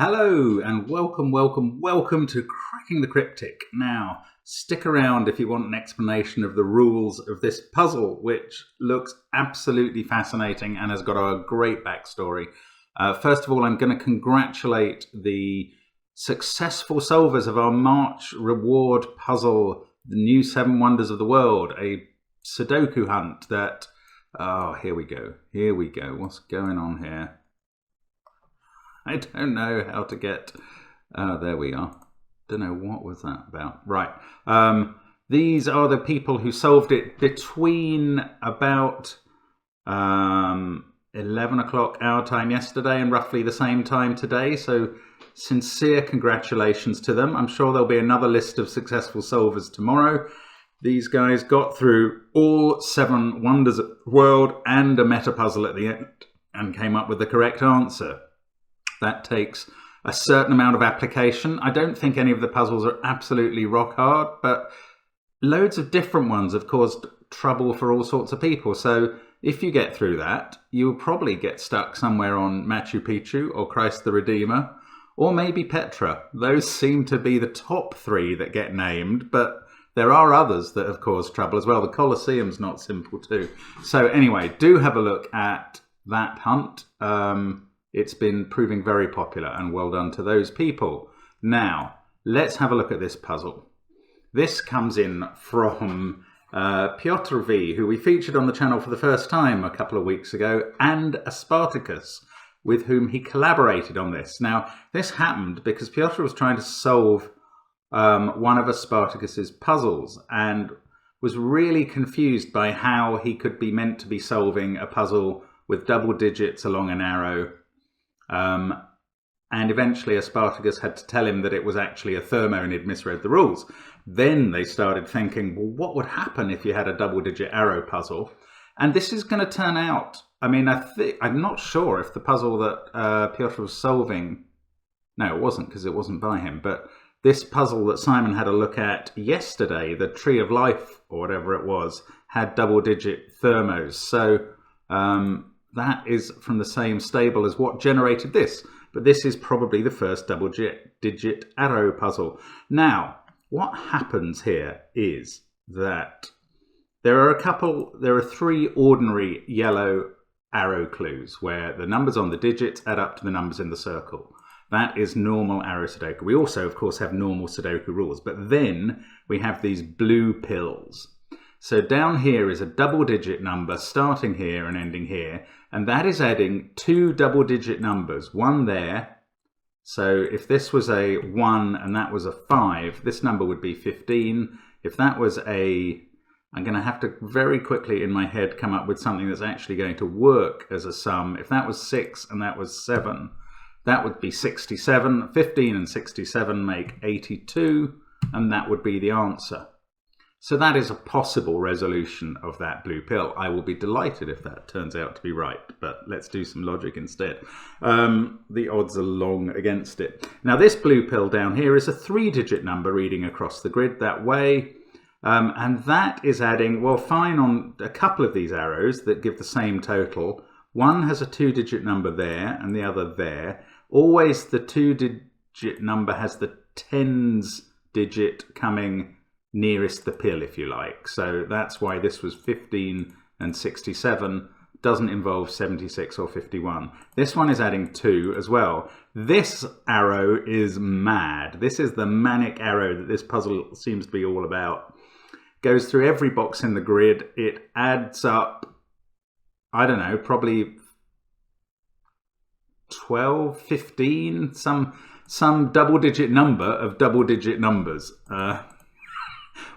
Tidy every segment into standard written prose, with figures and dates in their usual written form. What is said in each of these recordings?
Hello and welcome to Cracking the Cryptic. Now, stick around if you want an explanation of the rules of this puzzle, which looks absolutely fascinating and has got a great backstory. First of all, I'm going to congratulate the successful solvers of our March reward puzzle, the new 7 Wonders of the World, a Sudoku hunt that... Oh, here we go. What's going on here? I don't know how to get... there we are. Don't know what was that about. Right. These are the people who solved it between about 11 o'clock our time yesterday and roughly the same time today. So sincere congratulations to them. I'm sure there'll be another list of successful solvers tomorrow. These guys got through all 7 Wonders of the World and a meta puzzle at the end and came up with the correct answer. That takes a certain amount of application. I don't think any of the puzzles are absolutely rock hard, but loads of different ones have caused trouble for all sorts of people. So if you get through that, you'll probably get stuck somewhere on Machu Picchu or Christ the Redeemer, or maybe Petra. Those seem to be the top 3 that get named, but there are others that have caused trouble as well. The Colosseum's not simple too. So anyway, do have a look at that hunt. It's been proving very popular, and well done to those people. Now, let's have a look at this puzzle. This comes in from Piotr V, who we featured on the channel for the first time a couple of weeks ago, and a Spartacus, with whom he collaborated on this. Now, this happened because Piotr was trying to solve one of Spartacus's puzzles, and was really confused by how he could be meant to be solving a puzzle with double digits along an arrow. And eventually Spartacus had to tell him that it was actually a thermo and he'd misread the rules. Then they started thinking, well, what would happen if you had a double-digit arrow puzzle? And this is going to turn out, I mean, I'm not sure if the puzzle that Piotr was solving... No, it wasn't, because it wasn't by him. But this puzzle that Simon had a look at yesterday, the Tree of Life, or whatever it was, had double-digit thermos. So... that is from the same stable as what generated this. But this is probably the first double-digit arrow puzzle. Now, what happens here is that there are 3 ordinary yellow arrow clues where the numbers on the digits add up to the numbers in the circle. That is normal arrow Sudoku. We also, of course, have normal Sudoku rules. But then we have these blue pills. So down here is a double-digit number starting here and ending here, and that is adding 2 double-digit numbers, one there. So if this was a 1 and that was a 5, this number would be 15. If that was a... I'm going to have to very quickly in my head come up with something that's actually going to work as a sum. If that was 6 and that was 7, that would be 67. 15 and 67 make 82, and that would be the answer. So that is a possible resolution of that blue pill. I will be delighted if that turns out to be right, but let's do some logic instead. The odds are long against it. Now this blue pill down here is a 3-digit number reading across the grid that way, and that is adding, well, fine on a couple of these arrows that give the same total. One has a 2-digit number there and the other there. Always the 2-digit number has the tens digit coming nearest the pill, if you like. So that's why this was 15 and 67. Doesn't involve 76 or 51. This one is adding 2 as well. This arrow is mad. This is the manic arrow that this puzzle seems to be all about. Goes through every box in the grid. It adds up, I don't know, probably 12, 15, some double-digit number of double-digit numbers.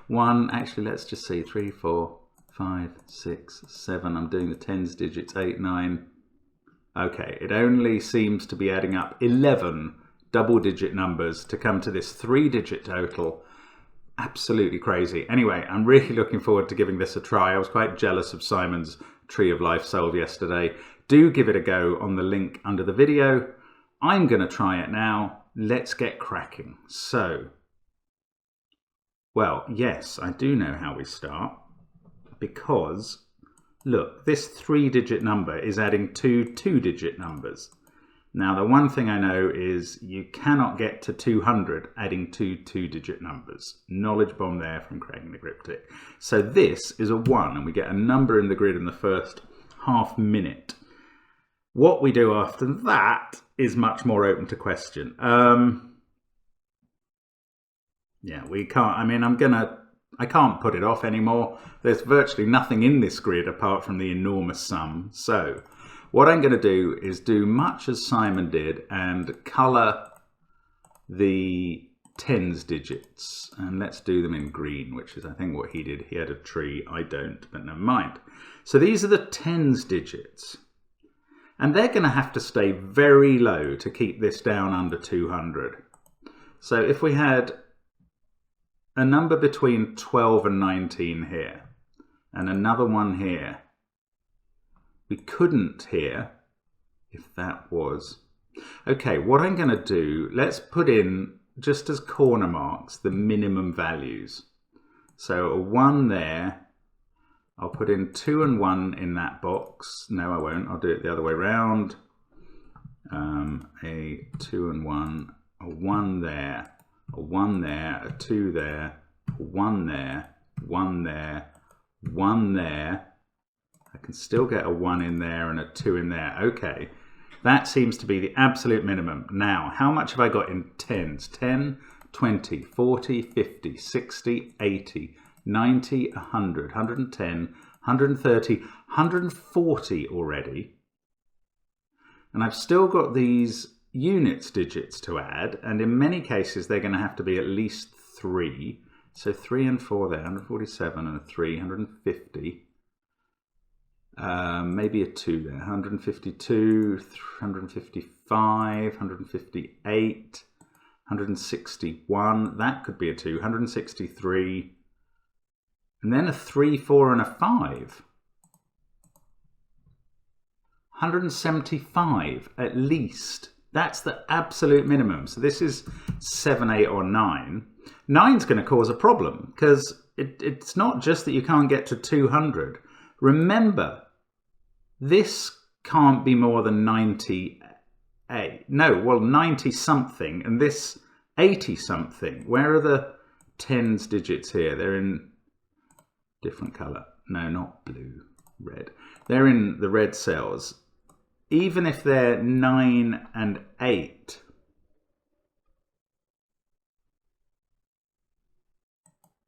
1, actually, let's just see, 3, 4, 5, 6, 7. I'm doing the tens digits, 8, 9. Okay, it only seems to be adding up 11 double-digit numbers to come to this 3-digit total. Absolutely crazy. Anyway, I'm really looking forward to giving this a try. I was quite jealous of Simon's Tree of Life solve yesterday. Do give it a go on the link under the video. I'm going to try it now. Let's get cracking. So... well, yes, I do know how we start, because, look, this 3-digit number is adding 2 2-digit numbers. Now, the one thing I know is you cannot get to 200 adding two two-digit numbers. Knowledge bomb there from Cracking the Cryptic. So this is a 1, and we get a number in the grid in the first half minute. What we do after that is much more open to question. Yeah, we can't, I mean, I can't put it off anymore. There's virtually nothing in this grid apart from the enormous sum. So what I'm going to do is do much as Simon did and colour the tens digits. And let's do them in green, which is I think what he did. He had a tree, I don't, but never mind. So these are the tens digits. And they're going to have to stay very low to keep this down under 200. So if we had a number between 12 and 19 here, and another one here, we couldn't here if that was. Okay, what I'm going to do, let's put in, just as corner marks, the minimum values. So a 1 there, I'll put in 2 and 1 in that box. No, I won't, I'll do it the other way around. A 2 and 1, a 1 there, a 1 there, a 2 there, a 1 there, 1 there, 1 there. I can still get a 1 in there and a 2 in there. Okay, that seems to be the absolute minimum. Now, how much have I got in tens? 10, 20, 40, 50, 60, 80, 90, 100, 110, 130, 140 already. And I've still got these units digits to add, and in many cases they're going to have to be at least 3. So 3 and 4 there, 147 and a 3, 150. Maybe a 2 there, 152, 155, 158, 161. That could be a 2, 163. And then a 3, 4 and a 5. 175 at least. That's the absolute minimum. So this is 7, 8 or 9. 9's going to cause a problem because it's not just that you can't get to 200. Remember, this can't be more than 98. No, well, 90 something and this 80 something. Where are the tens digits here? They're in different colour. No, not blue, red. They're in the red cells. Even if they're 9 and 8,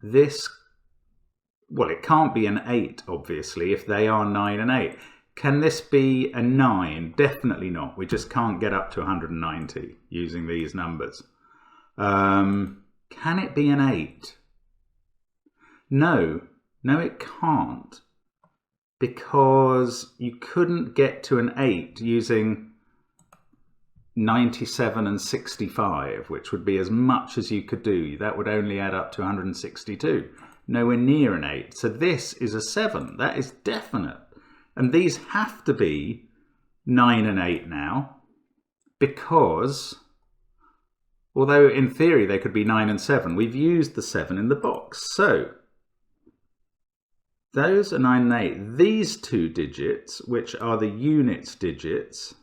this, well, it can't be an 8, obviously, if they are 9 and 8. Can this be a 9? Definitely not. We just can't get up to 190 using these numbers. Can it be an 8? No, it can't. Because you couldn't get to an 8 using 97 and 65, which would be as much as you could do. That would only add up to 162. Nowhere near an 8. So this is a 7. That is definite. And these have to be 9 and 8 now, because although in theory they could be 9 and 7, we've used the 7 in the box. So those are 9 and 8. These two digits, which are the units digits,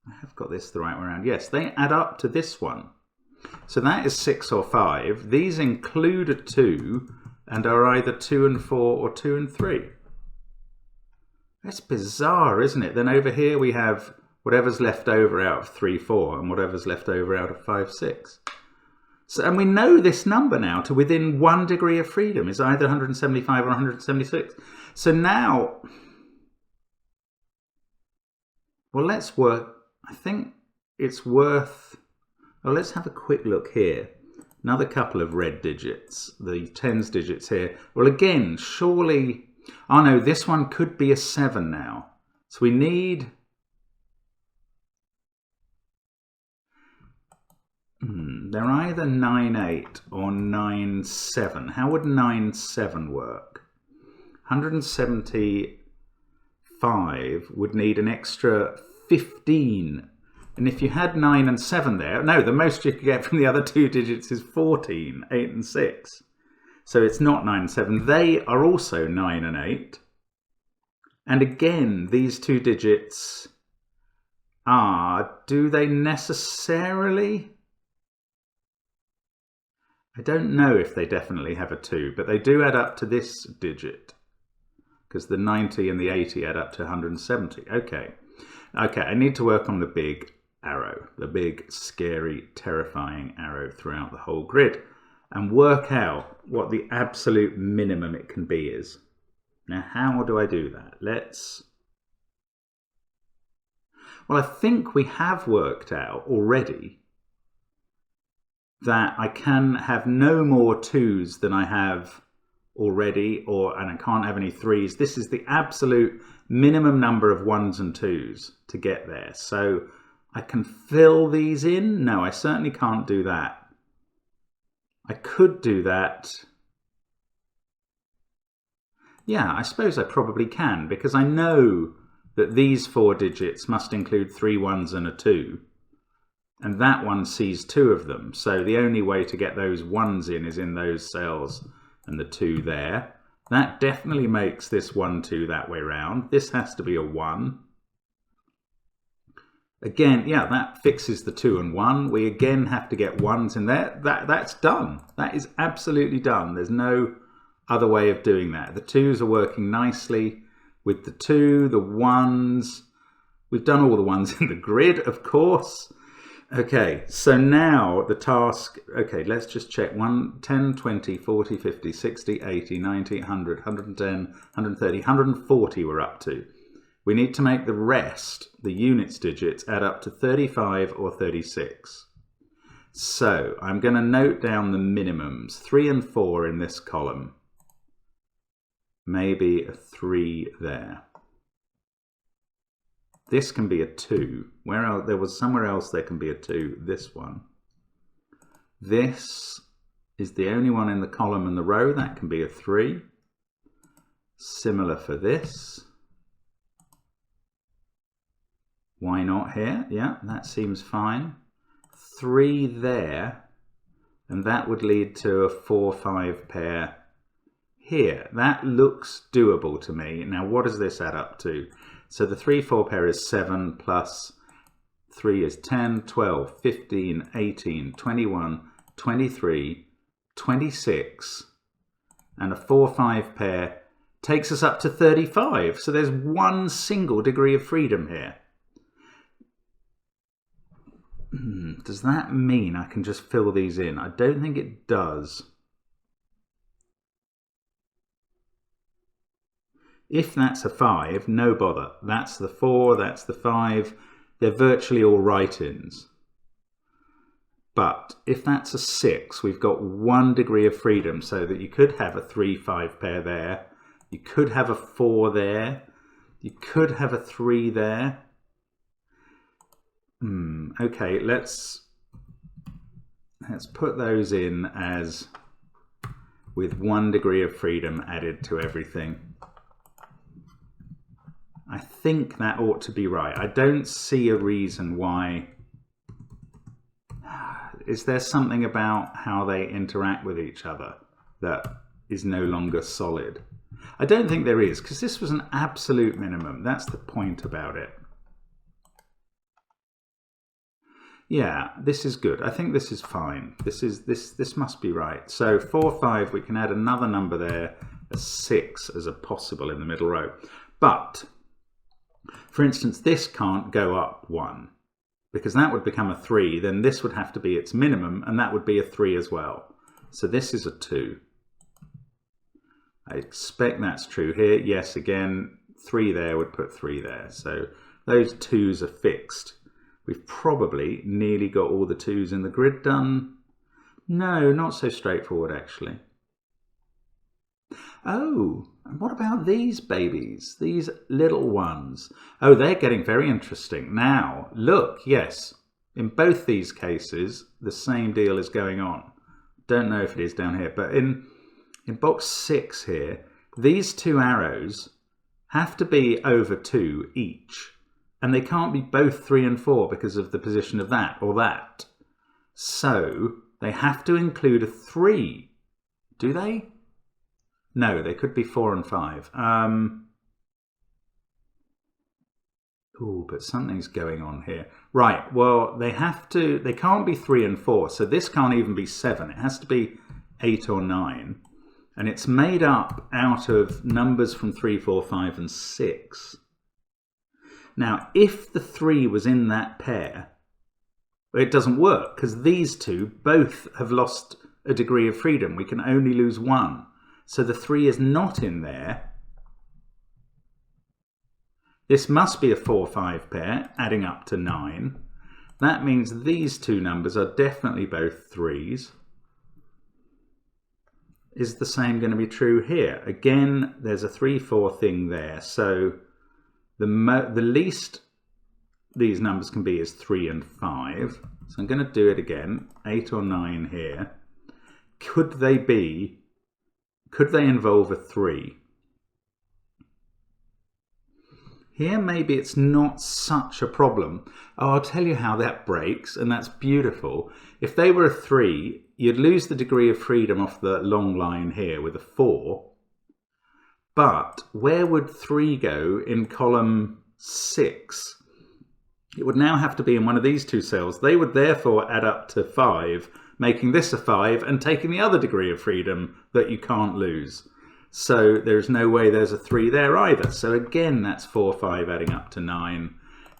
I have got this the right way around. Yes, they add up to this one. So that is 6 or 5. These include a 2 and are either 2 and 4 or 2 and 3. That's bizarre, isn't it? Then over here we have whatever's left over out of 3, 4 and whatever's left over out of 5, 6. So, and we know this number now to within 1 degree of freedom is either 175 or 176. So now, well, let's work. I think it's worth, well, let's have a quick look here. Another couple of red digits, the tens digits here. Well, again, surely, oh no, this one could be a 7 now. So we need, they're either 9, 8 or 9, 7. How would 9, 7 work? 175 would need an extra 15. And if you had 9 and 7 there, no, the most you could get from the other two digits is 14, 8 and 6. So it's not 9 and 7. They are also 9 and 8. And again, these 2 digits do they necessarily? I don't know if they definitely have a 2, but they do add up to this digit, because the 90 and the 80 add up to 170. Okay, I need to work on the big arrow, the big, scary, terrifying arrow throughout the whole grid, and work out what the absolute minimum it can be is. Now, how do I do that? Well, I think we have worked out already that I can have no more 2s than I have already, and I can't have any 3s. This is the absolute minimum number of 1s and 2s to get there. So I can fill these in. No, I certainly can't do that. I could do that. Yeah, I suppose I probably can, because I know that these 4 digits must include 3 1s and a 2. And that one sees 2 of them. So the only way to get those 1s in is in those cells and the 2 there. That definitely makes this 1, 2 that way round. This has to be a 1. Again, yeah, that fixes the 2 and 1. We again have to get 1s in there. That's done. That is absolutely done. There's no other way of doing that. The 2s are working nicely with the 2, the 1s. We've done all the 1s in the grid, of course. Okay, so now the task, okay, let's just check. 1, 10, 20, 40, 50, 60, 80, 90, 100, 110, 130, 140 we're up to. We need to make the rest, the units digits, add up to 35 or 36. So I'm going to note down the minimums, 3 and 4 in this column. Maybe a 3 there. This can be a 2. Where else? There was somewhere else there can be a 2. This one. This is the only one in the column and the row. That can be a 3. Similar for this. Why not here? Yeah, that seems fine. 3 there. And that would lead to a 4-5 pair here. That looks doable to me. Now, what does this add up to? So the 3-4 pair is 7 plus 3 is 10, 12, 15, 18, 21, 23, 26. And a 4-5 pair takes us up to 35. So there's one single degree of freedom here. Does that mean I can just fill these in? I don't think it does. If that's a 5, no bother. That's the 4, that's the 5. They're virtually all write-ins. But if that's a 6, we've got 1 degree of freedom, so that you could have a 3-5 pair there. You could have a 4 there. You could have a 3 there. Okay, let's put those in as with 1 degree of freedom added to everything. I think that ought to be right. I don't see a reason why. Is there something about how they interact with each other that is no longer solid? I don't think there is, because this was an absolute minimum. That's the point about it. Yeah, this is good. I think this is fine. This must be right. So 4, 5, we can add another number there, a 6 as a possible in the middle row. But for instance, this can't go up 1 because that would become a 3. Then this would have to be its minimum, and that would be a 3 as well. So this is a 2. I expect that's true here. Yes, again, 3 there would put 3 there. So those 2s are fixed. We've probably nearly got all the 2s in the grid done. No, not so straightforward actually. Oh, and what about these babies? These little ones. Oh, they're getting very interesting. Now, look, yes, in both these cases, the same deal is going on. Don't know if it is down here, but in box 6 here, these 2 arrows have to be over 2 each. And they can't be both 3 and 4 because of the position of that or that. So they have to include a 3. Do they? No, they could be 4 and 5. Ooh, but something's going on here. Right, well, they can't be 3 and 4, so this can't even be 7. It has to be 8 or 9. And it's made up out of numbers from 3, 4, 5, and 6. Now, if the 3 was in that pair, it doesn't work, because these two both have lost a degree of freedom. We can only lose 1. So the 3 is not in there. This must be a 4-5 pair, adding up to 9. That means these two numbers are definitely both 3s. Is the same going to be true here? Again, there's a 3-4 thing there. So the least these numbers can be is 3 and 5. So I'm going to do it again. 8 or 9 here. Could they involve a 3? Here maybe it's not such a problem. Oh, I'll tell you how that breaks, and that's beautiful. If they were a 3, you'd lose the degree of freedom off the long line here with a 4. But where would 3 go in column 6? It would now have to be in one of these two cells. They would therefore add up to 5, making this a 5 and taking the other degree of freedom that you can't lose. So there's no way there's a 3 there either. So again, that's 4, 5 adding up to 9.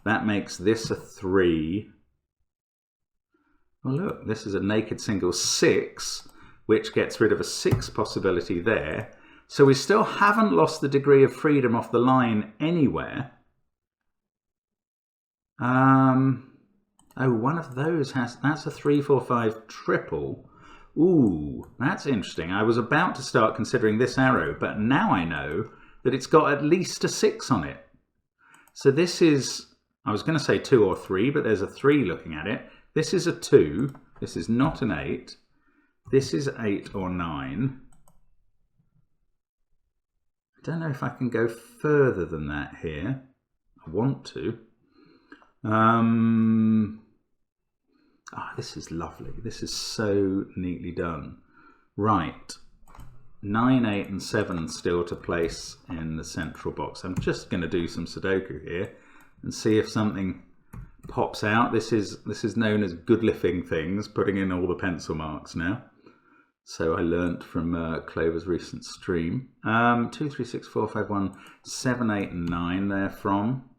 That makes this a 3. Well, look, this is a naked single 6, which gets rid of a 6 possibility there. So we still haven't lost the degree of freedom off the line anywhere. Oh, one of those that's a 3, 4, 5 triple. Ooh, that's interesting. I was about to start considering this arrow, but now I know that it's got at least a 6 on it. So this is, I was going to say 2 or 3, but there's a 3 looking at it. This is a 2. This is not an 8. This is 8 or 9. I don't know if I can go further than that here. I want to. This is lovely. This is so neatly done. Right. 9, 8 and 7 still to place in the central box. I'm just going to do some Sudoku here and see if something pops out. This is known as Goodliffing things, putting in all the pencil marks now. So I learnt from Clover's recent stream. 2, 3, 6, 4, 5, 1, 7, 8 and 9 there from.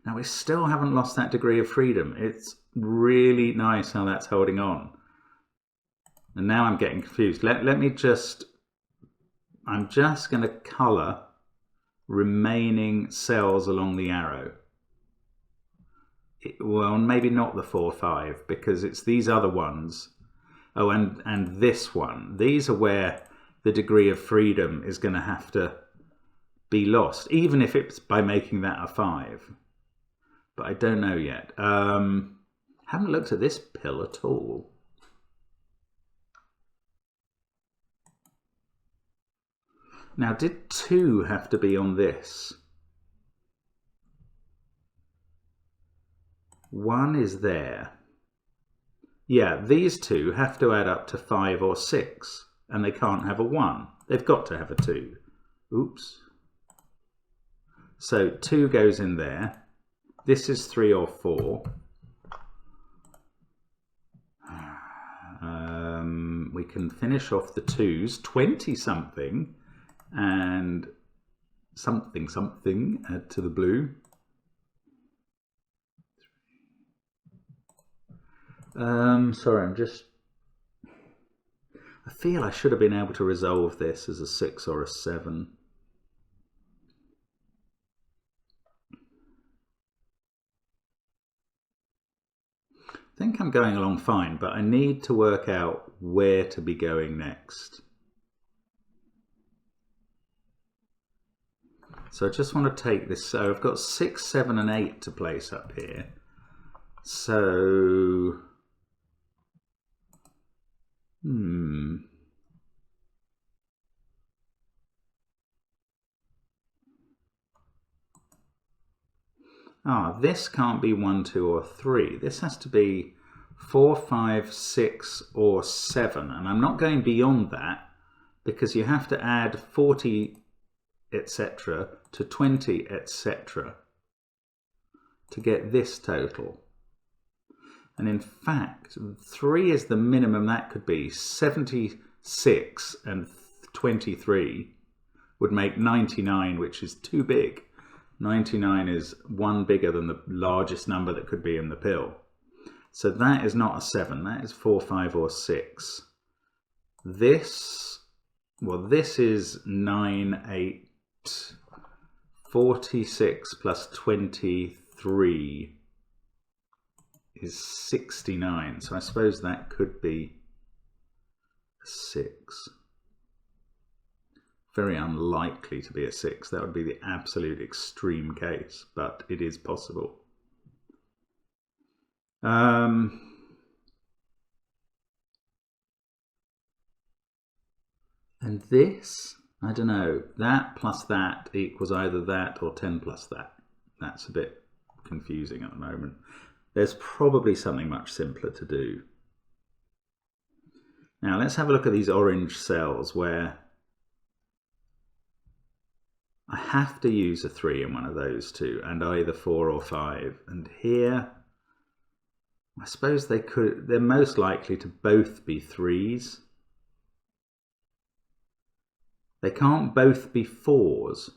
Now we still haven't lost that degree of freedom. It's really nice how that's holding on. And now I'm getting confused. Let me just, I'm just going to colour remaining cells along the arrow. Well, maybe not the 4, 5, because it's these other ones. Oh, and this one. These are where the degree of freedom is going to have to be lost, even if it's by making that a 5. But I don't know yet. Haven't looked at this pill at all. Now, did 2 have to be on this? 1 is there. Yeah, these 2 have to add up to 5 or 6, and they can't have a 1. They've got to have a 2. Oops. So 2 goes in there. This is 3 or 4. We can finish off the 2s, 20 something, and something something add to the blue. Sorry, I feel I should have been able to resolve this as a 6 or a 7. I think I'm going along fine, but I need to work out where to be going next. So I just want to take this. So I've got 6, 7 and 8 to place up here. So, this can't be 1, 2 or 3. This has to be 4, 5, 6 or 7. And I'm not going beyond that because you have to add 40, etc. to 20, etc. to get this total. And in fact, 3 is the minimum that could be. 76 and 23 would make 99, which is too big. 99 is 1 bigger than the largest number that could be in the pill. So that is not a 7, that is 4, 5 or 6. This, well, this is 9, 8, 46 plus 23 is 69. So I suppose that could be 6. Very unlikely to be a 6. That would be the absolute extreme case, but it is possible. And this, I don't know, that plus that equals either that or 10 plus that. That's a bit confusing at the moment. There's probably something much simpler to do. Now let's have a look at these orange cells where I have to use a 3 in one of those two, and either 4 or 5. And here, I suppose they're most likely to both be 3s. They can't both be 4s.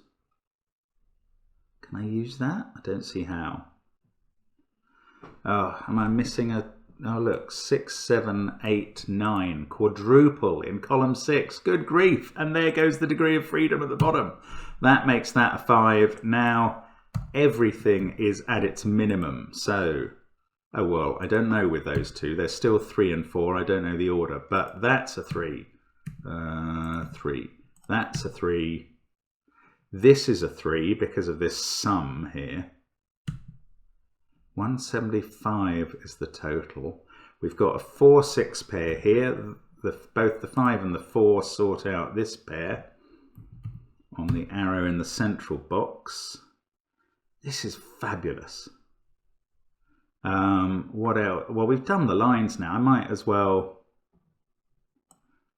Can I use that? I don't see how. Oh, am I missing a... Oh, look, 6, 7, 8, 9. Quadruple in column 6. Good grief. And there goes the degree of freedom at the bottom. That makes that a 5. Now, everything is at its minimum. So, oh, well, I don't know with those two. They're still 3 and 4. I don't know the order. But that's a 3. 3. That's a 3. This is a 3 because of this sum here. 175 is the total. We've got a 4, 6 pair here. Both the 5 and the 4 sort out this pair on the arrow in the central box. This is fabulous. What else? Well, we've done the lines now. I might as well...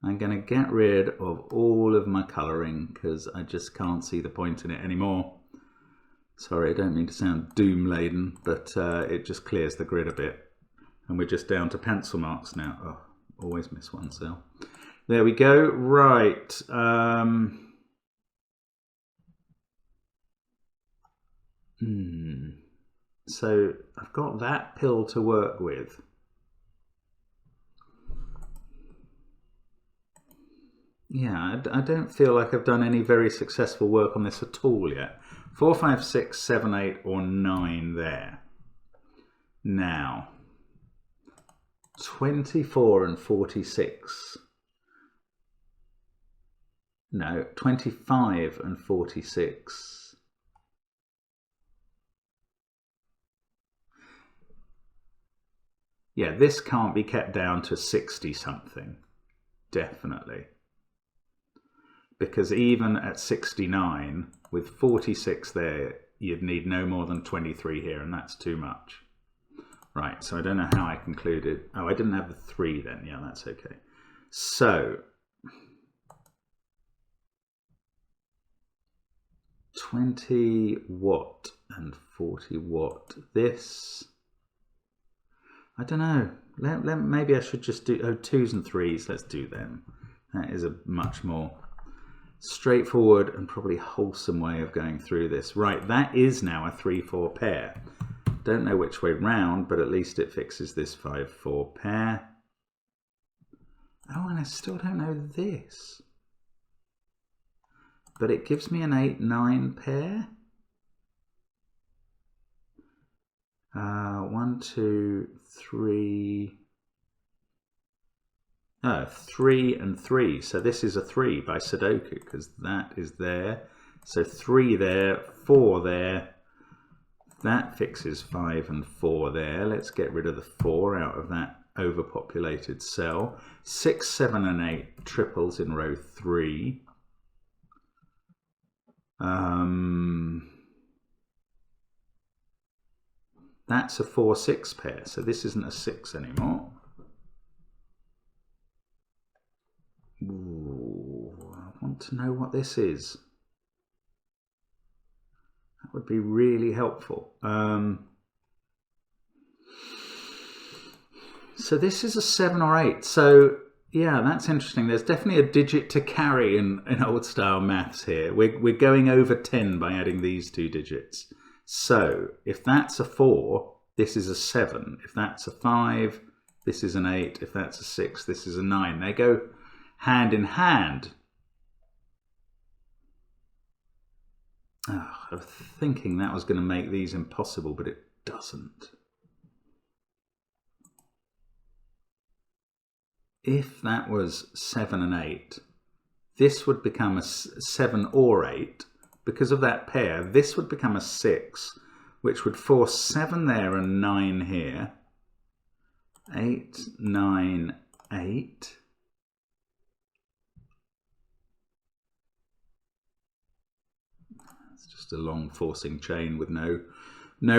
I'm going to get rid of all of my colouring because I just can't see the point in it anymore. Sorry, I don't mean to sound doom-laden, but it just clears the grid a bit. And we're just down to pencil marks now. Oh, always miss one cell. There we go. Right. So I've got that pill to work with. Yeah, I don't feel like I've done any very successful work on this at all yet. 4, 5, 6, 7, 8 or 9 there. Now, 24 and 46. No, 25 and 46. Yeah, this can't be kept down to 60 something. Definitely. Because even at 69, with 46 there, you'd need no more than 23 here, and that's too much. Right, so I don't know how I concluded. Oh, I didn't have the 3 then. Yeah, that's okay. So, 20 watt and 40 watt. This, I don't know. Maybe I should just do 2s and 3s. Let's do them. That is a much more straightforward and probably wholesome way of going through this. Right, that is now a 3-4 pair. Don't know which way round, but at least it fixes this 5-4 pair. Oh, and I still don't know this. But it gives me an 8-9 pair. 1, 2, 3. Oh, 3 and 3. So this is a 3 by Sudoku because that is there. So 3 there, 4 there. That fixes 5 and 4 there. Let's get rid of the 4 out of that overpopulated cell. 6, 7 and 8 triples in row 3. That's a 4-6 pair. So this isn't a 6 anymore. Ooh, I want to know what this is. That would be really helpful. So this is a 7 or 8. So yeah, that's interesting. There's definitely a digit to carry in old style maths here. We're going over 10 by adding these two digits. So if that's a 4, this is a 7. If that's a 5, this is an 8. If that's a 6, this is a 9. They go hand in hand. Oh, I was thinking that was going to make these impossible, but it doesn't. If that was 7 and 8, this would become a 7 or 8. Because of that pair, this would become a 6, which would force 7 there and 9 here. 8, 9, 8. It's just a long forcing chain with no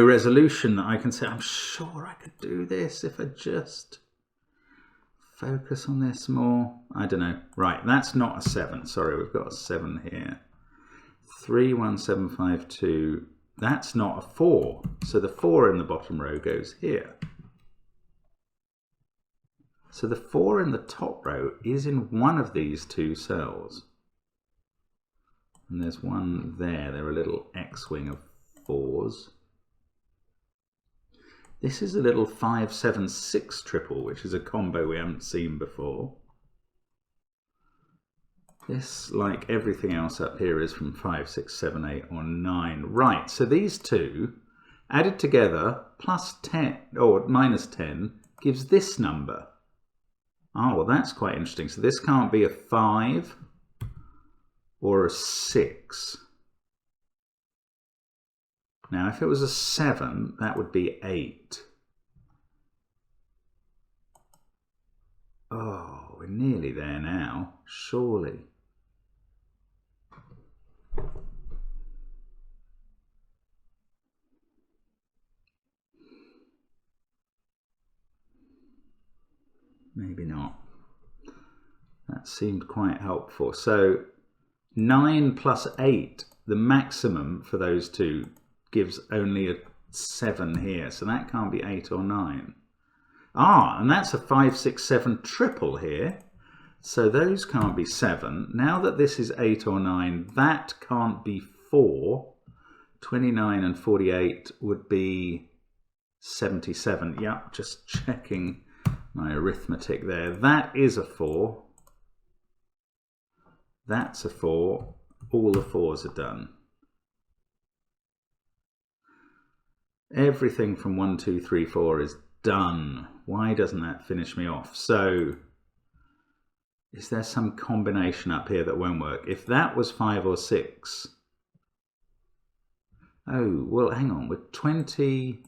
resolution that I can say, I'm sure I could do this if I just focus on this more. I don't know. Right, that's not a 7. Sorry, we've got a 7 here. 3, 1, 7, 5, 2. That's not a 4. So the 4 in the bottom row goes here. So the 4 in the top row is in one of these two cells. And there's one there. They're a little X-wing of 4s. This is a little 5, 7, 6 triple, which is a combo we haven't seen before. This, like everything else up here, is from 5, 6, 7, 8, or 9. Right, so these two added together plus 10, or minus 10, gives this number. Oh, well, that's quite interesting. So this can't be a 5 or a 6. Now, if it was a 7, that would be 8. Oh, we're nearly there now, surely. Maybe not. That seemed quite helpful. So 9 plus 8, the maximum for those two, gives only a 7 here. So that can't be 8 or 9. Ah, and that's a 5, 6, 7 triple here. So those can't be 7. Now that this is 8 or 9, that can't be 4. 29 and 48 would be 77. Yep, just checking my arithmetic there. That is a 4. That's a 4. All the 4s are done. Everything from 1, 2, 3, 4 is done. Why doesn't that finish me off? So, is there some combination up here that won't work? If that was 5 or 6... Oh, well, hang on. With 20...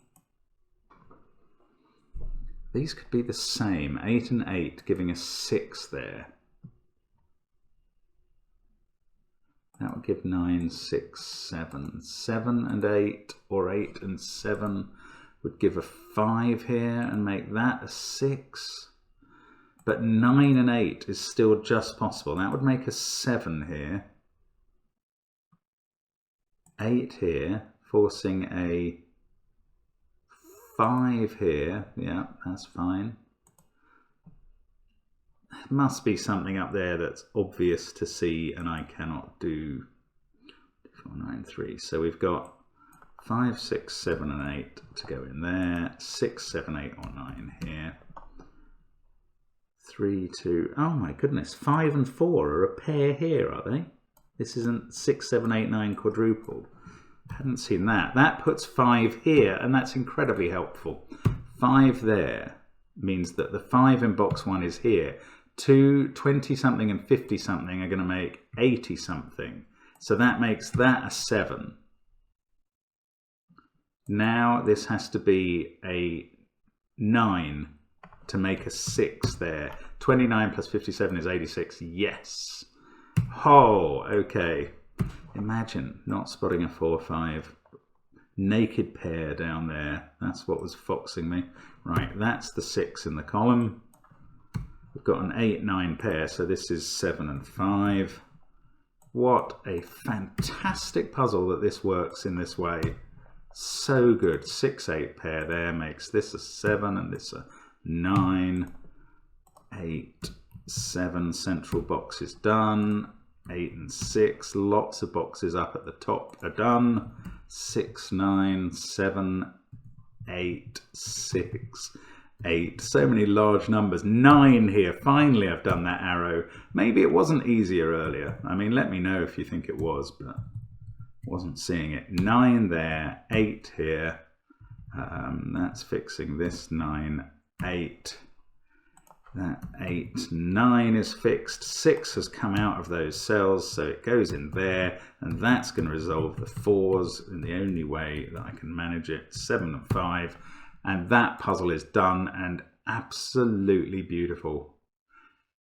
These could be the same. 8 and 8, giving us 6 there. That would give 9, 6, 7. 7 and 8, or 8 and 7 would give a 5 here and make that a 6. But 9 and 8 is still just possible. That would make a 7 here. 8 here, forcing a 5 here. Yeah, that's fine. There must be something up there that's obvious to see and I cannot do. 4, 9, 3. So we've got 5, 6, 7 and 8 to go in there. 6, 7, 8 or 9 here. 3, 2. Oh my goodness. 5 and 4 are a pair here, are they? This isn't 6, 7, 8, 9 quadruple. I hadn't seen that. That puts 5 here, and that's incredibly helpful. 5 there means that the 5 in box 1 is here. 2, 20 something and 50 something are going to make 80 something. So that makes that a 7. Now this has to be a 9 to make a 6 there. 29 plus 57 is 86. Yes. Oh, okay. Imagine not spotting a 4, 5 naked pair down there. That's what was foxing me. Right, that's the 6 in the column. We've got an 8, 9 pair, so this is 7 and 5. What a fantastic puzzle that this works in this way. So good. 6-8 pair there makes this a 7 and this a 9. 8, 7 central boxes done. 8 and 6, lots of boxes up at the top are done. 6, 9, 7, 8, 6, 8. So many large numbers. 9 here. Finally, I've done that arrow. Maybe it wasn't easier earlier. I mean, let me know if you think it was, but wasn't seeing it. 9 there, 8 here. That's fixing this. 9, 8. That 8, 9 is fixed. 6 has come out of those cells, so it goes in there, and that's going to resolve the 4s in the only way that I can manage it. 7 and 5, and that puzzle is done and absolutely beautiful.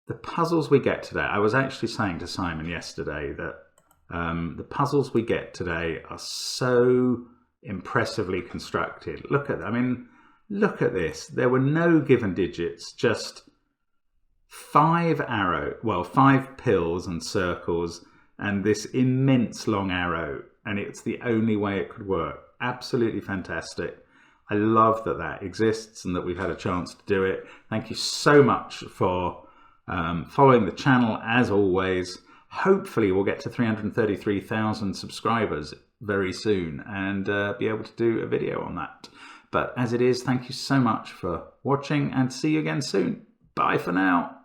The puzzles we get today, I was actually saying to Simon yesterday that the puzzles we get today are so impressively constructed. Look at, I mean, look at this. There were no given digits, just 5 pills and circles and this immense long arrow, and it's the only way it could work. Absolutely fantastic. I love that that exists and that we've had a chance to do it. Thank you so much for following the channel as always. Hopefully we'll get to 333,000 subscribers very soon and be able to do a video on that. But as it is, thank you so much for watching and see you again soon. Bye for now.